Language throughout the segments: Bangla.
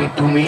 থাকবে তুমি।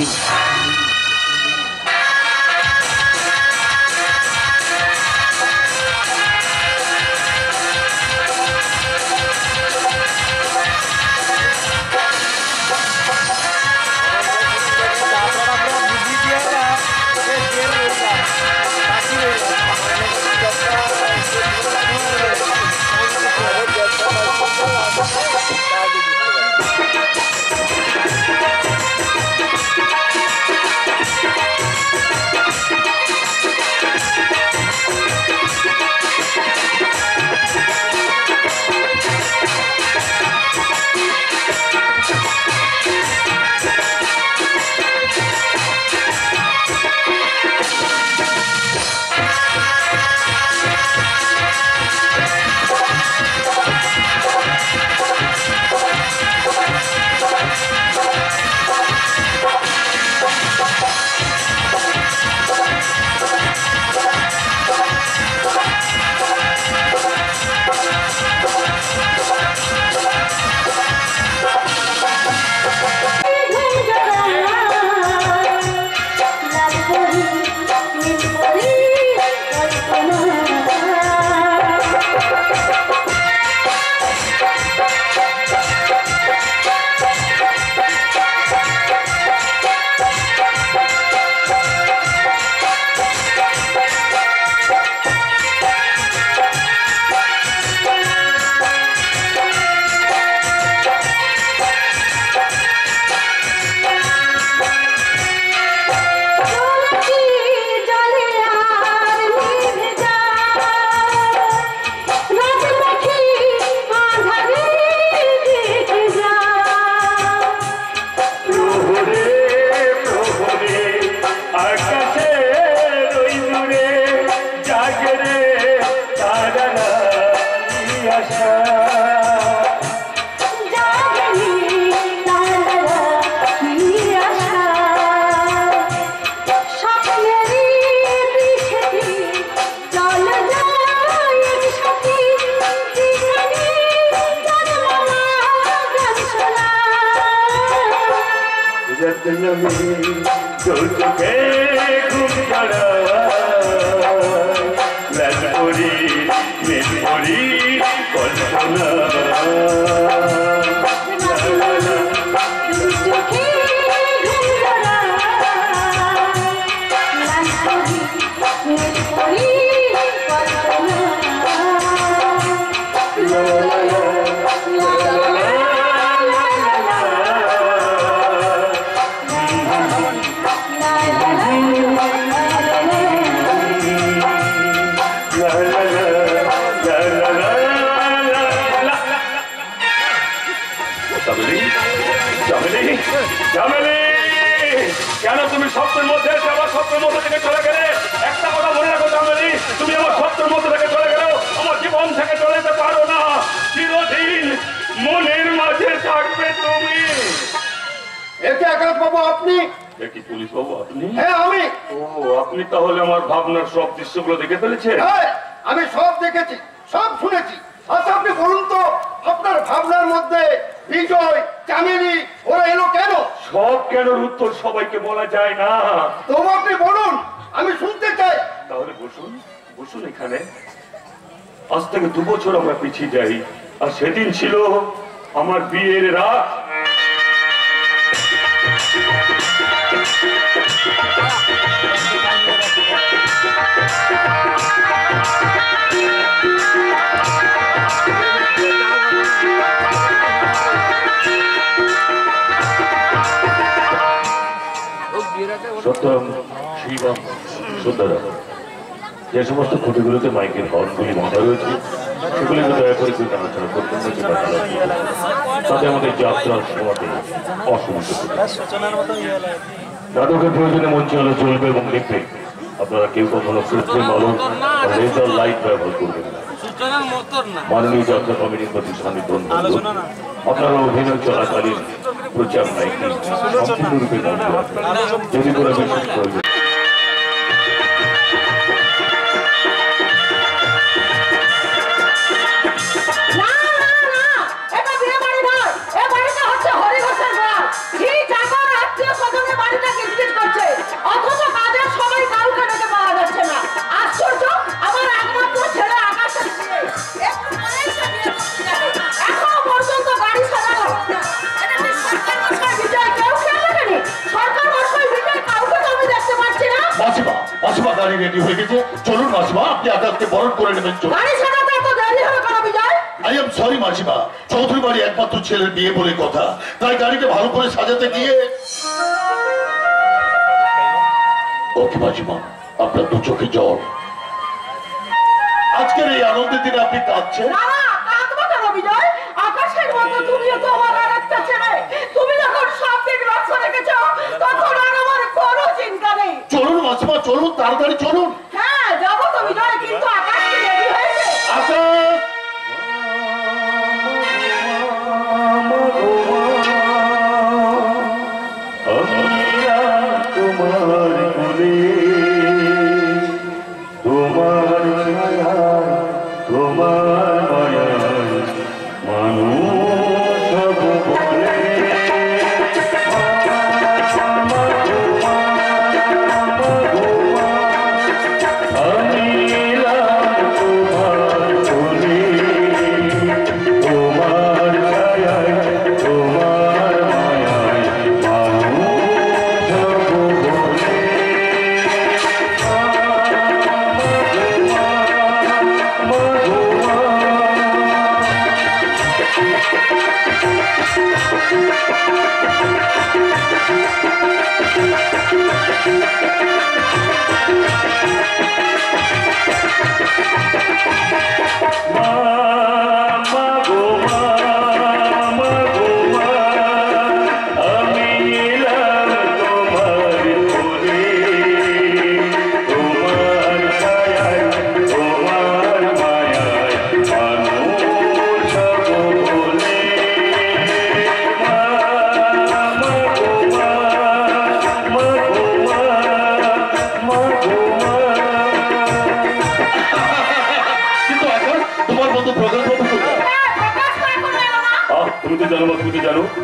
কেন তুমি স্বপ্নের মধ্যে আমার স্বপ্নের মধ্যে থেকে চলে গেলে? একটা কথা মনে রাখো জামেলি, তুমি আমার স্বপ্নের মধ্যে থেকে চলে গেলেও আমার জীবন থেকে চলে যেতে পারো না। চিরদিন মনের মাঝে থাকবে তুমি। একে আকাশ বাবু আপনি? কি পুলিশ বাবু আপনি? হ্যাঁ আমি। ও আপনি তাহলে আমার ভাবনার সব দৃশ্যগুলো দেখে ফেলেছেন? হ্যাঁ আমি সব দেখেছি, সব শুনেছি। আচ্ছা আপনি বলুন তো, আপনার ভাবনার মধ্যে বিজয়, চামেলি ওরা এলো কেন? সব কেনর উত্তর সবাইকে বলা যায় না। তবু আপনি বলুন, আমি শুনতে চাই। তাহলে বসুন, বসুন এখানে। আজ থেকে 2 বছর আমরা পিছিয়ে যাই, আর সেদিন ছিল আমার বিয়ের রাত। সত্যম, শিবম, সুন্দরম, যে সমস্ত খুঁটিগুলোতে মাইকের হর্নগুলি বাঁধা রয়েছে সেগুলিকে দয়া করে কেউ নাড়াচাড়া করবেন না কিংবা তাতে আমাদের যাত্রার সময়তে অসুবিধা। নাটকের প্রয়োজনে মঞ্চে আলো চলবে এবং লিখবে। আপনারা কেউ কখনো কৃত্রিম আলো লেজার লাইট ব্যবহার করবেন না। মাননীয় যাত্রা কমিটির প্রতি সান্নিধ্য আপনারা অভিনয় চলাকালীন প্রচার মাইকটি সম্পূর্ণরূপে বন্ধ রাখবেন যদি কোনো বিশেষ প্রয়োজন। এটা বিয়ে বাড়ি নয়, এ বাড়িটা হচ্ছে হরিঘোষের ঘর। ঠিক আমার আত্মীয় স্বজনের রেডি হয়ে গেছে, চলুন মাসিমা আপনি আকাশকে বরণ করে নেবেন। চলুন। আই এম সরি মাসিমা, চৌধুরী বাড়ি একমাত্র ছেলের বিয়ে বলে কথা, তাই গাড়িকে ভালো করে সাজাতে গিয়ে। ওকে মাসিমা, আপনার দু চোখে জল। আজকের এই আনন্দের দিনে আপনি কাঁদছেন? আকাশের মতো তুমিও তো আমার আর একটা ছেলে। তুমি যখন সব দিক লক্ষ্য রেখেছো তখন আর আমার কোনো চিন্তা নেই। চলুন মাসিমা চলুন, তাড়াতাড়ি চলুন। হ্যাঁ যাবো তো বিজয়, কিন্তু আকাশ কি রেডি হয়েছে? আকাশ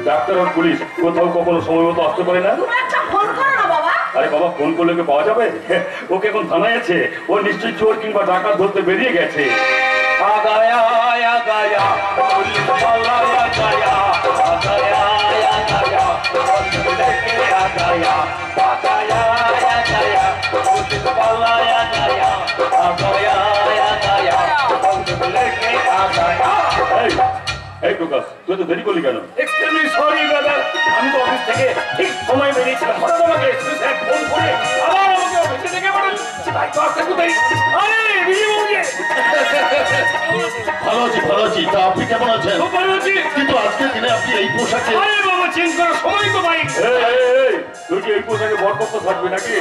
ডাক্তার আর পুলিশ কোথাও কখনো সময় মতো আসতে পারে না। আরে বাবা, ফোন করলে কি পাওয়া যাবে? ওকে এখন থানায় আছে, ও নিশ্চয়ই চোর কিংবা ডাকাত ধরতে বেরিয়ে গেছে। আগায়া আগায়া পুলিশ পালা আগায়া আগায়া আগায়া আগায়া আগায়া আগায়া পুলিশ পালা আগায়া আগায়া আগায়া লেকে আগায়া। এই প্রকাশ, তুই তো দেরি করলি কেন? এক্সট্রিমলি সরি ব্রাদার, আমি তো অফিস থেকে ঠিক সময় বেরিয়েছিলাম, হঠাৎ আমাকে স্যার ফোন করে আবার আমাকে অফিসে ডেকে পাঠান। ভাই তো আসতে কোথায়? আরে বিয়ে বলছে। ভালো আছি ভালো আছি, তা আপনি কেমন আছেন? খুব ভালো আছি, কিন্তু আজকের দিনে আপনি এই পোশাকে। আরে বাবা, চেঞ্জ করার সময় তো ভাই। তুই কি এই পোশাকে বরকত থাকবে নাকি?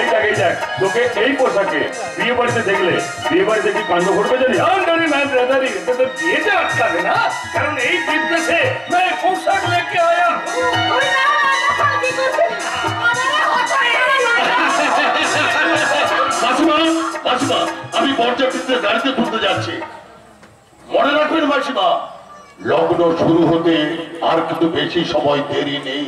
এই দেখ এই দেখ, তোকে এই পোশাকে বিয়ে বাড়িতে দেখলে বিয়ে বাড়িতে কি কাণ্ড ঘটবে জানি? বিয়েটা আটকাবে না, কারণ এই বিদেশে পোশাক লেকে আয়া। মাসিমা মাসিমা, আমি বরযাত্রীদের গাড়িতে তুলতে যাচ্ছি। মনে রাখবেন মাসিমা, লগ্ন শুরু হতে আর কিন্তু বেশি সময় দেরি নেই।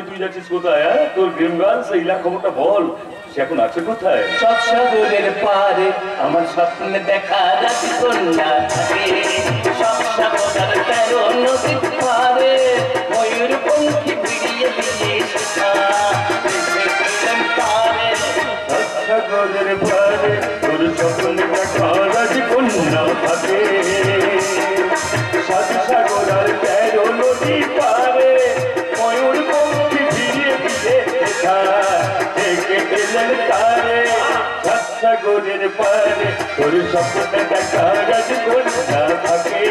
তুই যাচ্ছিস কোথায়? তোর ড্রিমগার্লস এই খবরটা বল, সে এখন আছে কোথায়? সাগরের পারে আমার স্বপ্নে দেখা রাতি কন্যা থাকে, সাগর তেরো নদীর পারে ময়ূর পঙ্খী বিড়িয়ে দিয়ে সাগরের পারে তোর স্বপ্নে দেখা রাতি কন্যা থাকে, সাগর আর তেরো নদী পারে ময়ূর পঙ্খী বিড়িয়ে দিয়ে তারে। সাগরের পারে তোর স্বপ্নে দেখা রাতি কন্যা থাকে।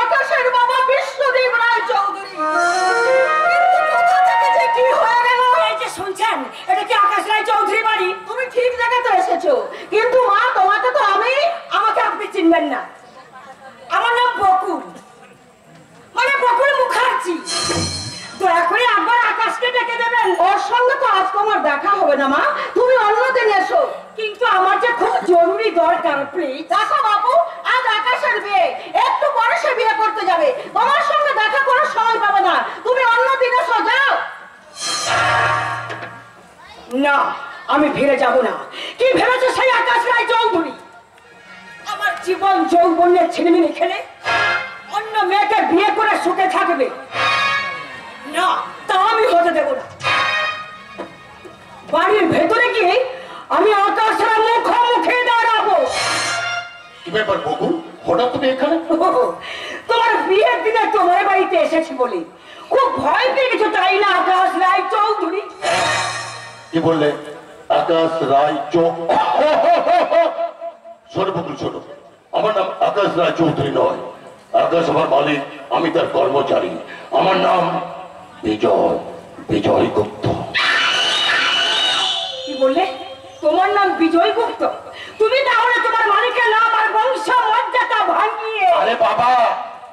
আকাশের বাবা বিশ্বদেব রায় চৌধুরী। শুনছেন, এটা কি আকাশ রায় চৌধুরী বাড়ি? তুমি ঠিক জায়গাতে এসেছো, কিন্তু মা তোমাকে তো আমাকে আপনি চিনবেন না। আমার নাম বকুল, মানে বকুল মুখার্জি। দয়া করে একবার আকাশকে ডেকে দেবেন, ওর সঙ্গে তো আজ তোমার দেখা হবে না মা। যাবে প্লিজ। দেখো বাবু, আজ আকাশের বিয়ে, একটু পরে সে বিয়ে করতে যাবে, তোমার সঙ্গে দেখা করার সময় পাবে না। তুমি অন্য দিনে যাও। না, আমি ফিরে যাব না। কি ভেবেছো সেই আকাশ রায় চৌধুরী আমার জীবন যৌবনের ছিনিমিনি খেলে অন্য মেয়েকে বিয়ে করে সুখে থাকবে? না, তা আমি হতে দেব না। বাড়ির ভেতরে গিয়ে আমি আকাশের মুখোমুখি দাঁড়াবো। কি ব্যাপার বকুল, হঠাৎ তুমি এখানে? তোমার বিয়ের দিনে তোমার বাড়িতে এসেছি বলে খুব ভয় পেয়ে গেছো, তাই না আকাশ রায় চৌধুরী? কি বললে? আকাশ রায় শোনো বকুল, শোনো, আমার নাম আকাশ রায় চৌধুরী নয়। আকাশ আমার মালিক, আমি তার কর্মচারী। আমার নাম বিজয়, বিজয় গুপ্ত। কি বললে? তোমার নাম বিজয় গুপ্ত? তুমি তাহলে তোমার মালিকের নাম আর বংশ মর্যাদা ভাঙিয়ে। আরে বাবা,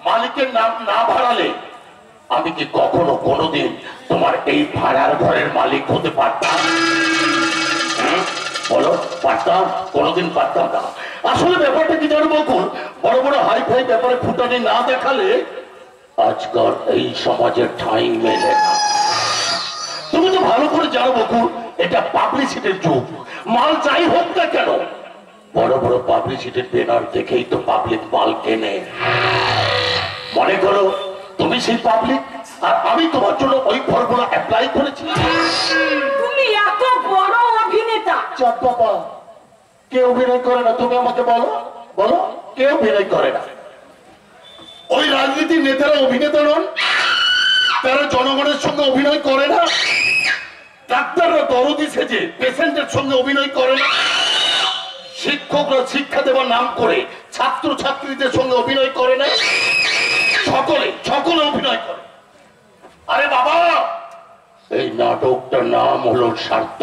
মালিকের নাম না ভাড়ালে আমি কি কখনো কোনোদিন তোমার এই ভাড়ার ঘরের মালিক হতে পারতাম? বলো, পারতাম? কোনোদিন পারতাম না। আসলে ব্যাপারটা কি জানো বকুল, বড় বড় হাই ফাই ব্যাপারে ফুটানি না দেখালে আজকাল এই সমাজের ঠাঁই মেলে না। তুমি তো ভালো করে জানো বকুল, এটা পাবলিসিটির যুগ। মাল যাই হোক না কেন, বড় বড় পাবলিসিটির ব্যানার দেখেই তো পাবলিক মাল কেনে। মনে করো তুমি সেই পাবলিক, আর আমি তোমার জন্য ওই ফর্মুলা অ্যাপ্লাই করেছি। তুমি এত বড় অভিনেতা। চাপ বাবা, কে অভিনয় করে না? তুমি আমাকে বলো, বলো কে অভিনয় করে না? ওই রাজনীতির নেতারা অভিনেতা নন? তারা জনগণের সঙ্গে অভিনয় করে না? ডাক্তাররা দরদি সেজে পেশেন্টের সঙ্গে অভিনয় করে না? শিক্ষকরা শিক্ষা দেওয়ার নাম করে ছাত্র ছাত্রীদের সঙ্গে অভিনয় করে না? সকলে সকলে অভিনয় করে। আরে বাবা, এই নাটকটার নাম হলো স্বার্থ।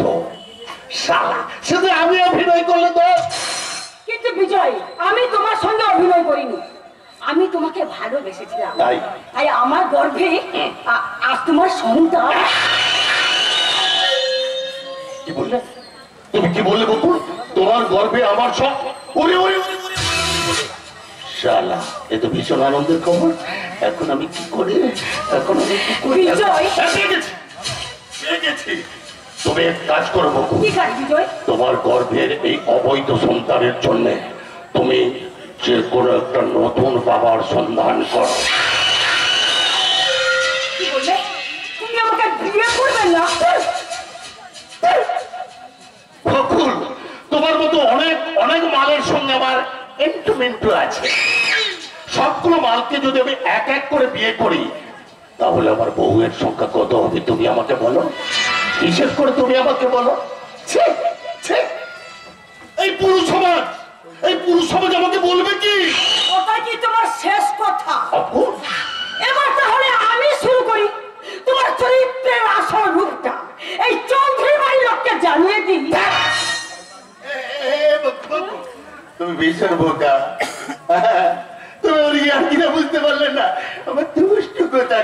শালা, শুধু আমি অভিনয় করলে তো। কিন্তু বিজয়, আমি তোমার সঙ্গে অভিনয় করিনি, আমি তোমাকে ভালোবেসেছিলাম। তাই আমার গর্ভে আজ তোমার সন্তান। কি বললে তুমি? কি বললে বকুল? তোমার গর্ভে আমার সব? ওরে ওরে শালা, এ তো ভীষণ আনন্দের খবর। এখন আমি কি করি? এখন আমি কি করি? তুমি এক কাজ করো বকুল, কি কাজ বিজয়? তোমার গর্ভের এই অবৈধ সন্তানের জন্য তুমি যে কোনো একটা নতুন বাবার সন্ধান করো। কি বললে? তুমি আমাকে বিয়ে করবে না? বকুল, তোমার মতো অনেক অনেক মালের সঙ্গে আমার এন্টুমেন্টু আছে। সবগুলো মালকে যদি আমি এক এক করে বিয়ে করি, তাহলে আমার বউয়ের সংখ্যা কত হবে তুমি আমাকে বলো? বিশেষ করে তুমি আমাকে বলো। এই পুরুষ সমাজ, এই পুরুষ সমাজ আমাকে বলবে কি? ওটা কি তোমার শেষ কথা? আপু, এবার তাহলে আমি শুরু করি তোমার চরিত্রের আসল রূপটা এই চৌধুরী বাড়ির লোককে জানিয়ে দিই। তুমি ভীষণ বোকা। তুমি ওর ইয়ার্কিটা বুঝতে পারলে না? আমার দুষ্টু কথা।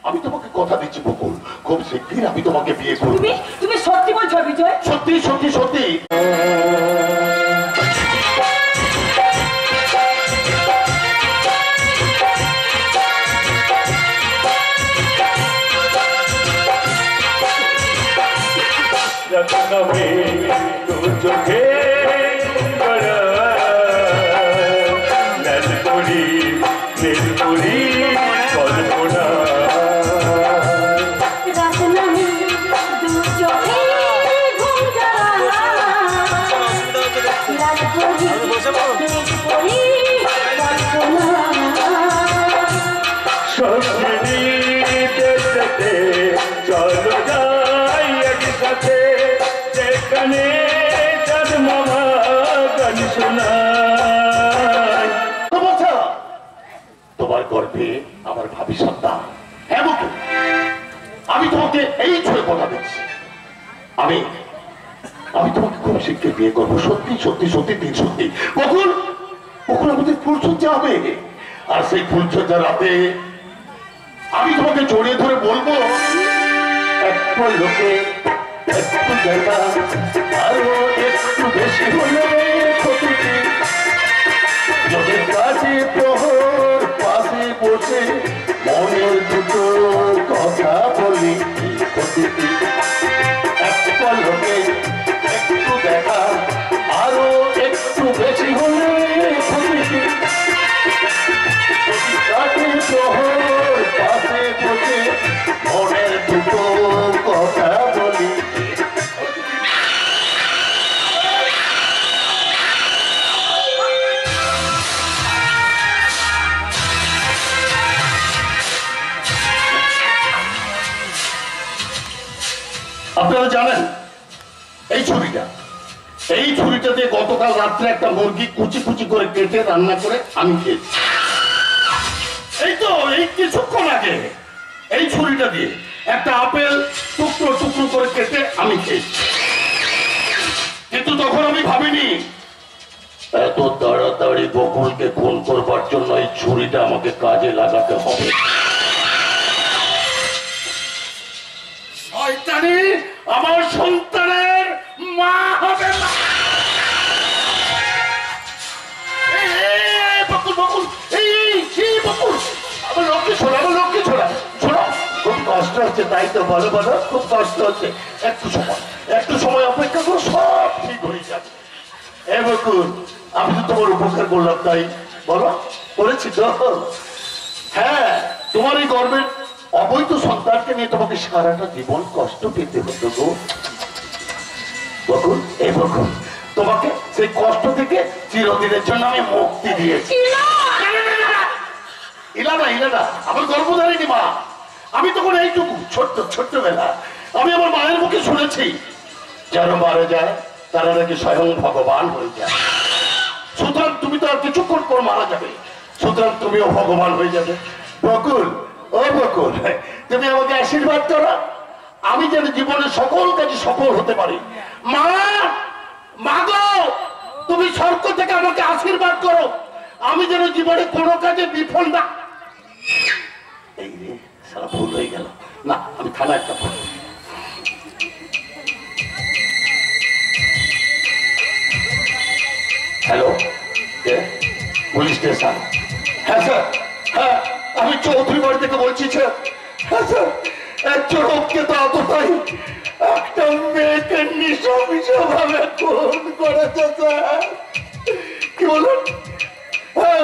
আমি তোমাকে কথা দিচ্ছি বকুল, খুব শীঘ্রই আমি তোমাকে বিয়ে করব। তুমি সত্যি বলছো বিজয়? সত্যি সত্যি সত্যি। চলো যাই একসাথে, যেখানে চাঁদ মামা গান শোনায়। তোমার গর্ভে আমার ভাবি সন্তান। হ্যাঁ বকুল, আমি তোমাকে এই ছুঁয়ে কথা দিচ্ছি, আমি তোমাকে খুব শীঘ্রই বিয়ে করবো। সত্যি সত্যি সত্যি দিন সত্যি। বকুল, বকুল আমাদের ফুলসজ্জা হবে, আর সেই ফুলসজ্জা রাতে আমি তোমাকে জড়িয়ে ধরে বলবো, একটু লোকে একটু জায়গা আরো একটু বেশি হলে আপনারা জানেন এই ছুরিটা দিয়ে গতকাল রাত্রে একটা মুরগি কুচি কুচি করে কেটে রান্না করে আমি খেয়েছি। এই কিছুক্ষণ আগে এই ছুরিটা দিয়ে একটা আপেল টুকরো টুকরো করে কেটে আমি খেয়েছি। কিন্তু তখন আমি ভাবিনি এত তাড়াতাড়ি বকুলকে খুন করবার জন্য এই ছুরিটা আমাকে কাজে লাগাতে হবে। শয়তানি আমার সন্তানের মা হবে না। বকুল বকুল এই বকুল আমার লক্ষ্মী ছোড়া ছোড়া খুব কষ্ট হচ্ছে, তাই তো বলো বলো, খুব কষ্ট হচ্ছে। একটু সময় অপেক্ষা করো, সব ঠিক হয়ে যাবে। এ বকুল, আমি তো তোমার উপকার করলাম, তাই বলো করেছি তো? হ্যাঁ, তোমার এই গর্বের অবৈধ সন্তানকে নিয়ে তোমাকে সারাটা জীবন কষ্ট পেতে হতো গো বকুল। এই বকুল, তোমাকে সেই কষ্ট থেকে চিরদিনের জন্য আমি মুক্তি দিয়েছি। ইলাদা আমার গর্ভধারিণী মা। আমি তখন এইটুকু ছোট্টবেলা আমি আমার মায়ের মুখে শুনেছি, যারা মারা যায় তারা নাকি স্বয়ং ভগবান হয়ে যায়। সুতরাং তুমি তো আর কিছুক্ষণ পর মারা যাবে, সুতরাং তুমিও ভগবান হয়ে যাবে। বকুল, ও বকুল, তুমি আমাকে আশীর্বাদ করো, আমি যেন জীবনে সকল কাজে সফল হতে পারি। মা গো, তুমি স্বর্গ থেকে আমাকে আশীর্বাদ করো, আমি যেন জীবনে কোনো কাজে বিফল না। এই রে, সারা ভুল হয়ে গেল। না, আমি থানা একটা ফোন। Hello, police station? হ্যাঁ স্যার, হ্যাঁ আমি চৌধুরী বাড়ি থেকে বলছি স্যার। হ্যাঁ স্যার, একজন অজ্ঞাত আততায়ী একটা মেয়েকে নৃশংসভাবে খুন করেছে স্যার। কি বলুন? হ্যাঁ,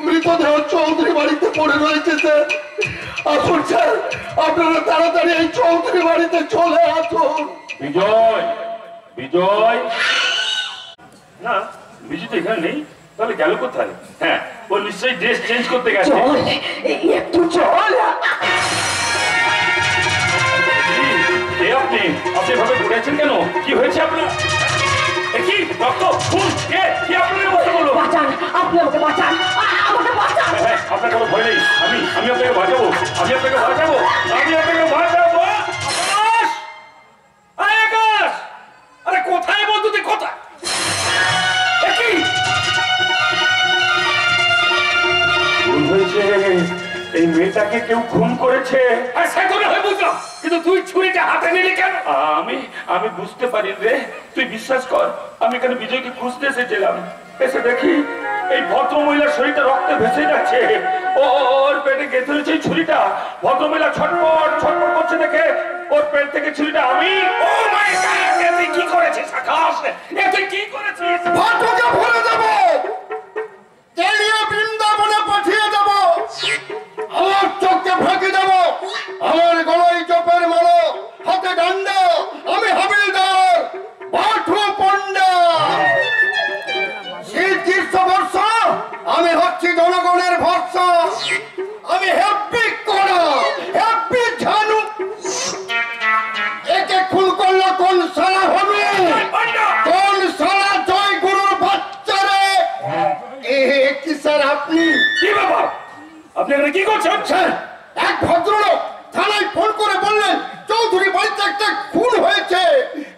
মৃতদেহ চৌধুরী বাড়িতে পড়ে রয়েছে স্যার। আসুন স্যার, আপনারা তাড়াতাড়ি এই চৌধুরী বাড়িতে চলে আসুন। বিজয় না, বিজয় তো এখানে নেই, তাহলে গেল কোথায়? হ্যাঁ, ও নিশ্চয়ই ড্রেস চেঞ্জ করতে গেছে। একটু চল। আপনি ভাবে ঘুরেছেন কেন? কি হয়েছে আপনার? কি রক্ত খুন? কে আপনার কথা বলো? বাঁচান, আপনি আমাকে বাঁচান, আমাকে বাঁচান। আপনার কোনো ভয় নেই, আমি আপনাকে বাঁচাবো। আকাশ, আরে কোথায় বলতো তুই? কোথায়? ভুল হয়েছে, এই মেয়েটাকে কেউ খুন করেছে। বুঝলাম, কিন্তু তুই ছুরিটা হাতে নিলি কেন? আমি বুঝতে পারি রে, তুই বিশ্বাস কর, আমি এখানে বিজয়কে খুঁজতে এসেছিলাম। এসে দেখি এই ভদ্র মহিলার শরীরটা রক্তে ভেসে যাচ্ছে, ওর পেটে গেঁথে হয়েছে এই ছুরিটা। ভদ্র মহিলা ছটপট করছে দেখে ওর পেট থেকে ছুরিটা আমি। ও মাই গড, তুই কি করেছিস আকাশ? তুই কি করেছিস? ভদ্রকে ভরে দেবো, তেলিয়ে বৃন্দাবনে পাঠিয়ে দেবো, আমার চোখকে ফাঁকি দেবো, আমার গলায় চোপের মালো, হাতে ডান্ডা, আমি হাবিলদার পাঠু পণ্ডা। শীত গ্রীষ্ম বর্ষা আমি হচ্ছি জনগণের ভরসা, আমি হ্যাপি করা, হ্যাপি ঝানু। একে খুন করলে কোন সালা হবে? কোন সালা জয় গুরুর বাচ্চারে? কি স্যার আপনি? কি বাবা, আপনি এখানে কি করছেন? স্যার, এক ভদ্রলোক থানায় ফোন করে বললেন চৌধুরী বাড়িতে একটা খুন হয়েছে,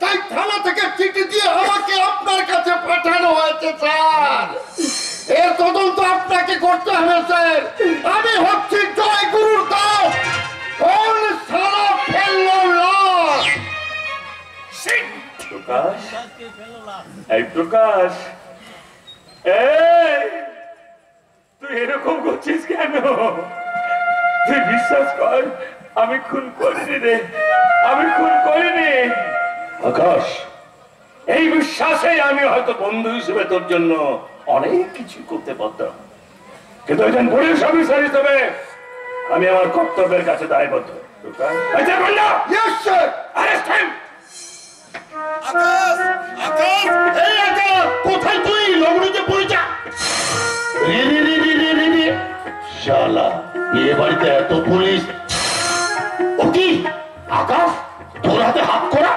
তাই থানা থেকে চিঠি দিয়ে আমাকে আপনার কাছে পাঠানো হয়েছে স্যার। এর তদন্ত আপনাকে করতে হবে স্যার। আমি হচ্ছি জয় গুরুর দাস। কোন সালা ফেললো লাশ? প্রকাশ, এই প্রকাশ, তুই এরকম করছিস কেন? তুই বিশ্বাস কর, আমি খুন করিনি রে, আমি খুন করিনি। আকাশ, এই বিশ্বাসে আমি হয়তো বন্ধু হিসেবে তোর জন্য অনেক কিছু করতে পারতাম, কিন্তু একজন পুলিশ অফিসার হিসেবে আমি আমার কর্তব্যের কাছে দায়বদ্ধ। Yes, sir. Arrest him! আকাশ, আকাশ, এই আকাশ, কোথায় তুই? লগ্নিতে পড়ে যা। রে শালা, বিয়ে বাড়িতে এত পুলিশ। ও কি আকাশ, তোর হাতে হাত করা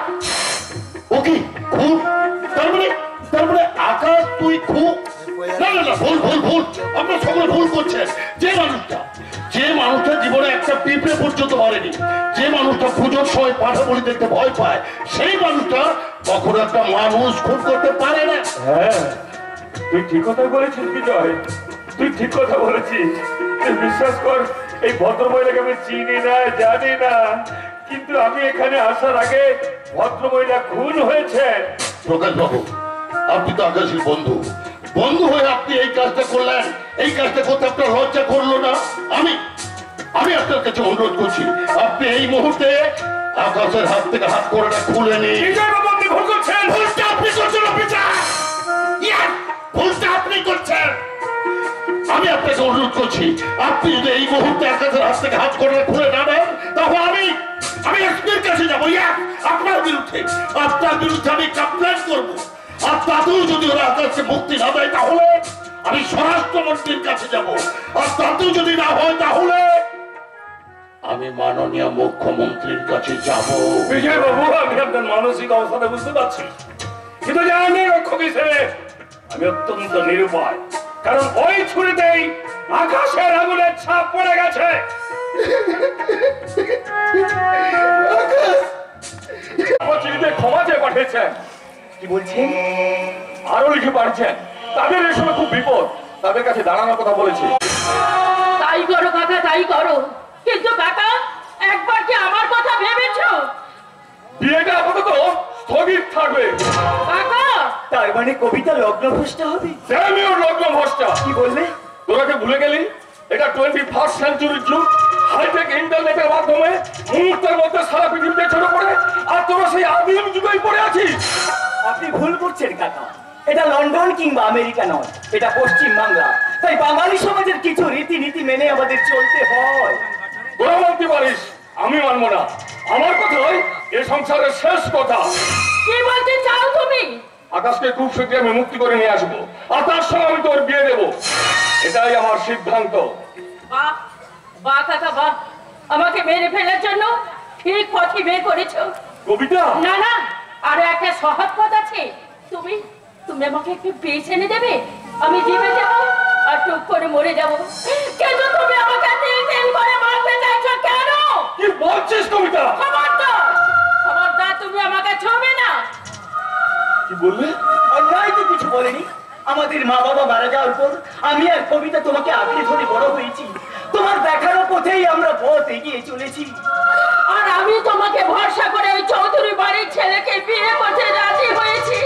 ও কি খুব তারপরে আকাশ তুই খুব না না না ভুল ভুল ভুল আপনার সকলে ভুল করছেন। যে মানুষটা জীবনে একটা পিঁপড়ে পর্যন্ত মরেনি, যে মানুষটা পুজোর সময় পাঠাবলি দেখতে ভয় পায়, সেই মানুষটা কখনো একটা মানুষ খুন করতে পারে না। হ্যাঁ তুই ঠিক কথা বলেছিস বিজয়, তুই ঠিক কথা বলেছিস। তুই বিশ্বাস কর এই ভদ্র মহিলাকে আমি চিনি না জানি না, কিন্তু আমি এখানে আসার আগে ভদ্র মহিলা খুন হয়েছে। প্রকাশ বাবু আপনি তো আকাশের বন্ধু, বন্ধু হয়ে আপনি এই কাজটা করলেন, এই কাজটা করতে আপনার লজ্জা করলো না? আমি আপনার কাছে অনুরোধ করছি আপনি এই মুহূর্তে আকাশের হাত থেকে হাত করাটা খুলে নিন। আপনি ভুল করছেন। ভুলটা আপনি করছেন অফিসার, ভুলটা আপনি করছেন। আমি আপনাকে অনুরোধ করছি আপনি যদি এই মুহূর্তে আকাশের হাত থেকে হাত করাটা খুলে না দেন তাহলে আমি এসপির কাছে যাবো। আপনার বিরুদ্ধে আমি কমপ্লেন করবো। আর তাতেও যদি ওরা আকাশকে মুক্তি না দেয় তাহলে আমি স্বরাষ্ট্রমন্ত্রীর কাছে যাব। আর তাতেও যদি না হয় তাহলে আমি মাননীয় মুখ্যমন্ত্রীর কাছে যাব। বিজয় বাবু আমি আপনার মানসিক অবস্থাটা বুঝতে পারছি, কিন্তু জানি রক্ষক হিসেবে আমি অত্যন্ত নিরুপায়, কারণ ওই ছুরিতেই আকাশের আগুনের ছাপ পড়ে গেছে। আমার চিঠিতে ক্ষমা চেয়ে পাঠিয়েছেন। কি বলছেন? আরো লিখে পাঠিয়েছেন তাদের এই সময় খুব বিপদ, তাদের কাছে দাঁড়ানোর কথা বলেছি। তাই করো কাকা, তাই করো, কিন্তু কাকা একবার কি আমার কথা ভেবেছো? বিয়েটা আপাতত স্থগিত থাকবে। কাকা তার মানে কবিতা লগ্নভ্রষ্ট হবে? আমিও লগ্ন ভ্রষ্টা। কি বললে? তোরাকে ভুলে গেলি এটা 21st সেঞ্চুরির যুগ, হাইটেক ইন্টারনেটের মাধ্যমে মুহূর্তের মধ্যে সারা পৃথিবীতে ছড়ে পড়ে, আর তোরা সেই আদিম যুগেই পড়ে আছিস। আপনি ভুল করছেন কাকা, এটা লন্ডন কিংবা আমেরিকা নয়, এটা পশ্চিম বাংলা। তাই বাঙালি সমাজের কিছু রীতিনীতি মেনে আমাদের চলতে হয়। তোরা মানতে পারিস, আমি মানবো না। আমার কথাই এ সংসারের শেষ কথা। কি বলতে চাও তুমি? আকাশকে খুব শীঘ্রই আমি মুক্তি করে নিয়ে আসবো, আর তার সঙ্গে আমি তোর বিয়ে দেবো, এটাই আমার সিদ্ধান্ত। বাহ বাহ কাকা বাহ, আমাকে মেরে ফেলার জন্য ঠিক পথই বের করেছো। কবিতা না না, আরো একটা সহজ পথ আছে। তুমি আমাকে একটু বেছে এনে দেবে, আমি জীবে যাবো আর টুক করে মরে যাবো। কিন্তু তুমি আমাকে তিন করে মারতে চাইছো কেন? কি বলছিস কবিতা? খবরদার তুমি আমাকে ছবে না। কি বললে? অন্যায় তো কিছু বলেনি। আমাদের মা বাবা মারা যাওয়ার পর আমি আর কবিতা তোমাকে আঁকড়ে ধরে বড় হয়েছি, তোমার দেখানো পথেই আমরা পথ এগিয়ে চলেছি। আর আমি তোমাকে ভরসা করে ওই চৌধুরী বাড়ির ছেলেকে বিয়ে করতে রাজি হয়েছি,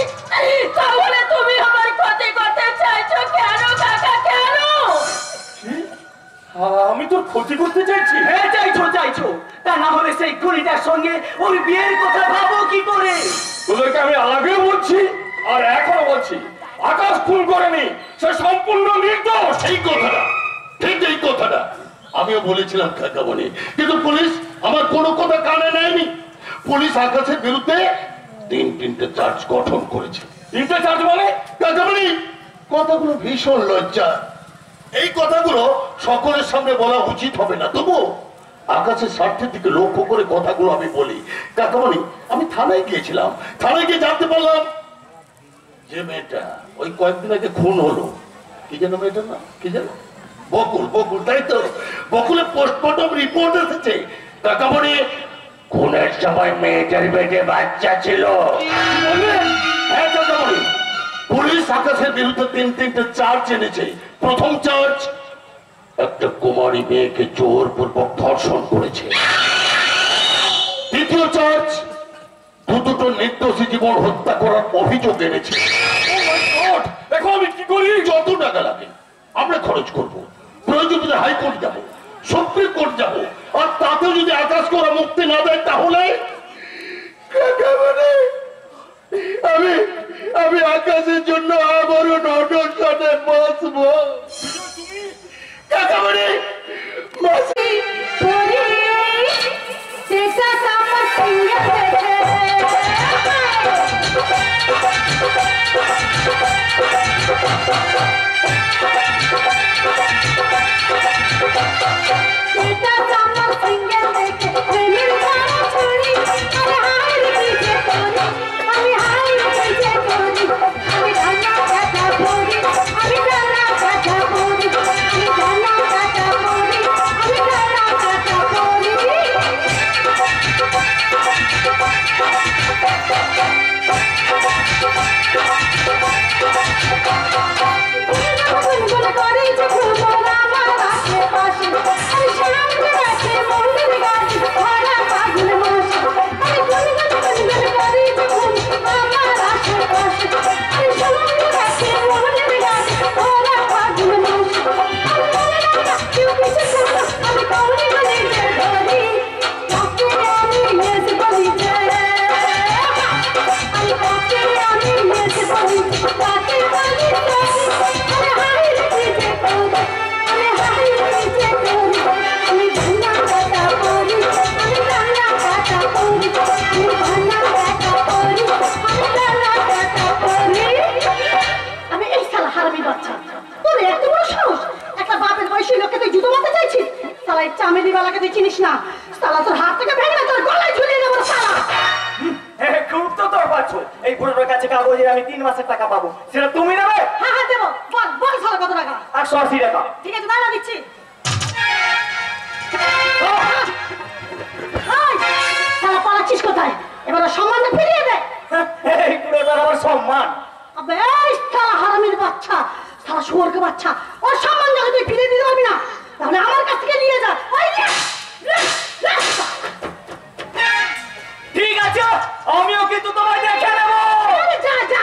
তাহলে তুমি আমার ক্ষতি করতে চাইছো কেন কাকা, কেন? আমি তোর ক্ষতি করতে চাইছি? হ্যাঁ চাইছো, তা না হলে সেই খুনিটার সঙ্গে ওর বিয়ের কথা ভাবো কি করে? তোদেরকে আমি আগেও বলছি আর এখনো বলছি, আকাশ খুন করেনি, সে সম্পূর্ণ নির্দোষ। এই কথাটা ঠিক, এই কথাটা আমিও বলেছিলাম কাকামণি, কিন্তু পুলিশ আমার কোনো কথা কানে নেয়নি। পুলিশ আকাশের বিরুদ্ধে তিনটে চার্জ গঠন করেছে। তিনটে চার্জ মানে? কাকামণি কথাগুলো ভীষণ লজ্জা, এই কথাগুলো সকলের সামনে বলা উচিত হবে না, তবু আকাশের স্বার্থের দিকে লক্ষ্য করে কথাগুলো আমি বলি। কাকামণি আমি থানায় গিয়েছিলাম, থানায় গিয়ে জানতে পারলাম যে মেয়েটা ওই কয়েকদিন আগে খুন হলো, কি যেন মেয়েটার নাম, কি যেন বকুল, তাই তো? বকুলের পোস্টমর্টম রিপোর্ট এসেছে। কাকামণি খুনের সময় মেয়েটার পেটে বাচ্চা ছিল। হ্যাঁ কাকামণি, পুলিশ আকাশের বিরুদ্ধে তিনটে চার্জ এনেছে। প্রথম চার্জ, একটা কুমারী মেয়েকে জোরপূর্বক ধর্ষণ করেছে। দ্বিতীয় চার্জ, দুটো নির্দোষী জীবন হত্যা করার অভিযোগ এনেছে। এখন আমি কি করি? যত টাকা লাগে আমরা খরচ করব, প্রয়োজন হলে হাইকোর্ট যাব, সুপ্রিম কোর্ট যাব, আর তাতেও যদি আকাশ করা মুক্তি না দেয় তাহলে আমি আকাশের জন্য আবারও নটনে বসবো। কাকামণি Thank you. না, সালা তোর হাত থেকে ভেঙে তোর গলায় ঝুলিয়ে দেবো সালা। খুব তো তোর পাচ্ছ। এই বুড়োর কাছে কাগজে আমি 3 মাসের টাকা পাবো, সেটা তুমি নেবে? হ্যাঁ হ্যাঁ দেবো, বল বল সালা কত টাকা? 180 টাকা। ঠিক আছে দাঁড়া দিচ্ছি। সালা পালাচ্ছিস কোথায়? এবার ওর সম্মানটা ফিরিয়ে দে। এই বুড়োটার আমার সম্মান। আবে এই সালা হারামির বাচ্চা, সালা শুয়োরকে বাচ্চা, ওর সম্মান যখন তুই ফিরিয়ে দিতে পারবি না তাহলে আমার কাছ থেকে নিয়ে যা। ওই নে, নে, নে। ঠিক আছে, আমিও কিন্তু তোমায় দেখে নেব। আরে যা যা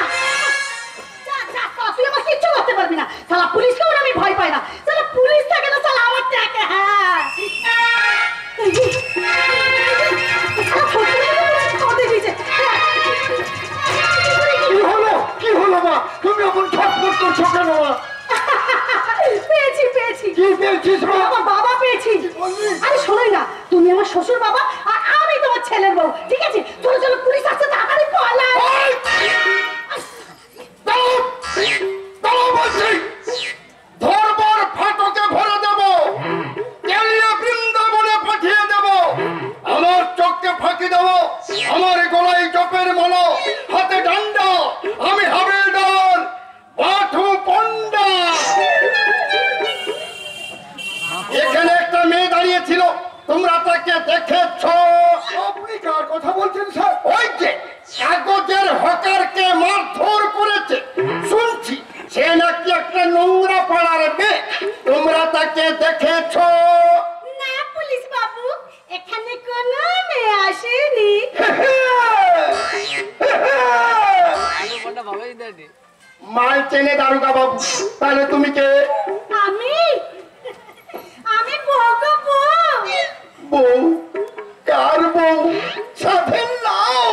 যা যা, সালা তুই আমার কিচ্ছু করতে পারবি না। সালা পুলিশকেও আমি ভয় পাই না, সালা পুলিশ থাকে না সালা আমার থাকে। হ্যাঁ কি হলো মা, তুমি এমন ছটফট করছো কেন মা? পেয়েছি পেয়েছি। কি পেয়েছিস মা? আমার বাবা পেয়েছি। আরে শোনোই না, তুমি আমার শ্বশুর বাবা আর আমি তোমার ছেলের বউ। ঠিক আছে, চলো চলো, পুলিশ আসছে, তাড়াতাড়ি পালা। ধরবার ফাটকে ভরে দেব, কেলিয়ে বৃন্দাবনে পাঠিয়ে দেব, আমার চোখকে ফাঁকি দেব, আমার গলায় জপের মালা, হাতে ডান্ডা, আমি হাবিলদার বাঠু পন্ডা। এখানে একটা মেয়ে দাঁড়িয়ে ছিল, তোমরা তাকে দেখেছ? আপনি কার কথা বলছেন স্যার? ওই যে কাগজের হকারকে মারধর করেছে শুনছি, সে নাকি একটা নোংরা পাড়ার মেয়ে। তোমরা তাকে দেখেছ? না পুলিশ বাবু, এখানে কোনো মেয়ে আসেনি। মাল চেনে দারোগা বাবু, তাহলে তুমি কে? আমি আমি বউ গো বউ। বউ? কার বউ? সাথের লাউ?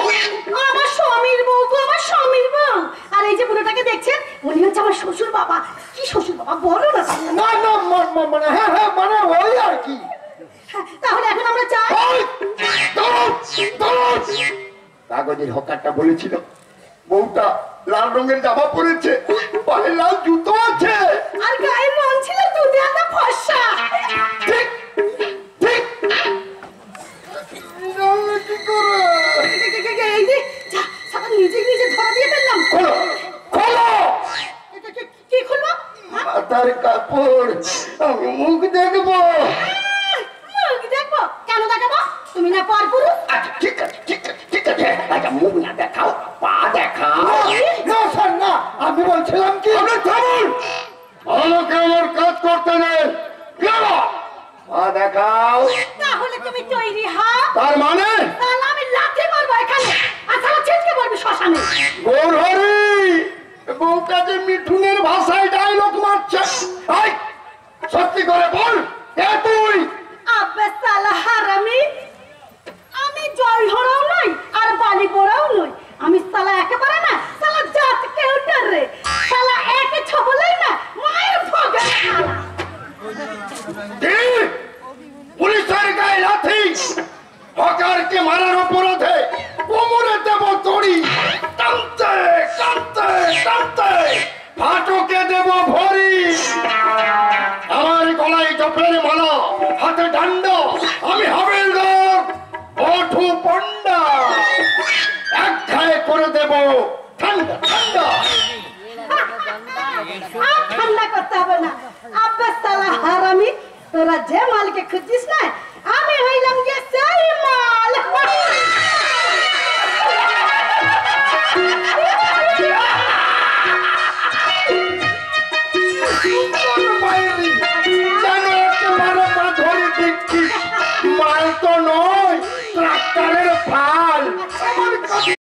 আমার স্বামীর বউ গো, আমার স্বামীর বউ। আর এই যে বুড়োটাকে দেখছেন, উনি হচ্ছে আমার শ্বশুর বাবা। কি শ্বশুর বাবা বলো না? না না মানে হ্যাঁ হ্যাঁ মানে ওই আর কি। তাহলে এখন আমরা যাই। কাগজের হকারটা বলেছিল বউটা লাল রঙের জামা পরেছে, পায়ে লাল জুতো আছে, আর গায়ে মন ছিল দুধে আধা ফর্সা। ঠিক ঠিক। কি করে? এই যে যা, সারা নিজে নিজে ধরা দিয়ে ফেললাম। খোলো খোলো কি খুলবো? মাথার কাপড়, আমি মুখ দেখবো। মুখ দেখবো? কেন দেখাবো? তুমি না পরপুরুষ? আচ্ছা ঠিক আছে ঠিক আছে ঠিক আছে, আচ্ছা মুখ না দেখাও, পা দেখাও। না স্যার না, আমি বলছিলাম কি, আপনি থামুন, আমাকে আমার কাজ করতে নেই। পা দেখাও। তাহলে তুমি তৈরি হও। তার মানে তাহলে আমি লাথি মারবো এখানে, আর তাহলে ছিটকে পড়বে শ্মশানে। গৌরহরি বউ কাজে মিঠুনের ভাষায় ডায়লগ মারছে। এই, সত্যি করে বল, কে তুই? আব্বে সালা হারামি, আমি জল ধরাও নই আর বালি পোড়াও নই। আমি সালা একেবারে না, সালা জাত কেউটার রে, সালা একে ছবলেই না মায়ের ভোগে খালা। কি? পুলিশের গায়ে লাথি, হকারকে মারার অপরাধে কোমরে দেব দড়ি, টানতে টানতে টানতে ফাটকে দেব ভরি, আমার গলায় জপের মালা, হাতে ডান্ডা, আমি হাবিলদার বঠু পন্ডা, এক ঘায়ে করে দেব ঠান্ডা ঠান্ডা। আর ঠান্ডা করতে হবে না। আব্বে সালা হারামি, তোরা যে মালকে খুঁজছিস না, আমি হইলাম যে সেই মাল।